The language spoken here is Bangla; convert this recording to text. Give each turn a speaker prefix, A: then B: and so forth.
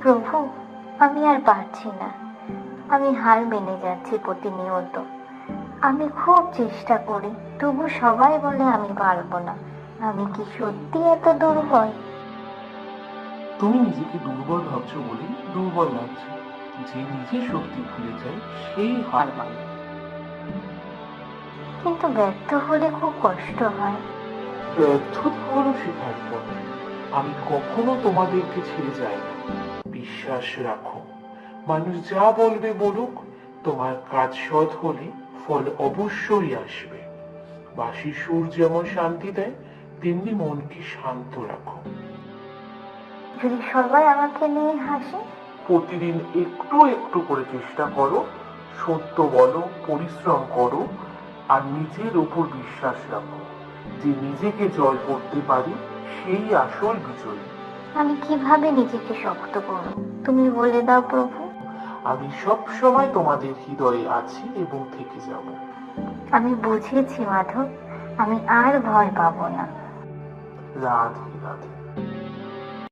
A: প্রভু, আমি আর পারছি না। আমি হার মেনে যাচ্ছি প্রতিনিয়ত। আমি খুব চেষ্টা করি, তবু সবাই বলে আমি পারবো না। আমি কি সত্যি এত দুর্বল?
B: তুমি নিজেকে দুর্বল ভাবছো বলেই দুর্বল লাগছে। যে নিজের শক্তি ভুলে যায় সেই হার মানে।
A: কিন্তু ব্যর্থ হলে খুব কষ্ট হয়।
B: ব্যর্থতা হলো শেখার পথ। আমি কখনো তোমাদেরকে ছেড়ে যাই না। বিশ্বাস রাখো, মানুষ যা বলবে বলুক, তোমার কাজ সৎ হলে ফল অবশ্যই আসবে। বাঁশির সুর যেমন শান্তি দেয়, তেমনি মনকে শান্ত রাখো।
A: যদি সবাই আমাকে নিয়ে হাসে?
B: প্রতিদিন একটু একটু করে চেষ্টা করো, সত্য বলো, পরিশ্রম করো, আর নিজের উপর বিশ্বাস রাখো। যে নিজেকে জয় করতে পারি সেই আসল বিজয়ী।
A: আমি কিভাবে নিজেকে শক্ত করব, তুমি বলে দাও প্রভু।
B: আমি সব সময় তোমাদের হৃদয়ে আছি এবং থেকে যাব।
A: আমি বুঝেছি মাধব, আমি আর ভয় পাবো না।
B: রাধে রাধে।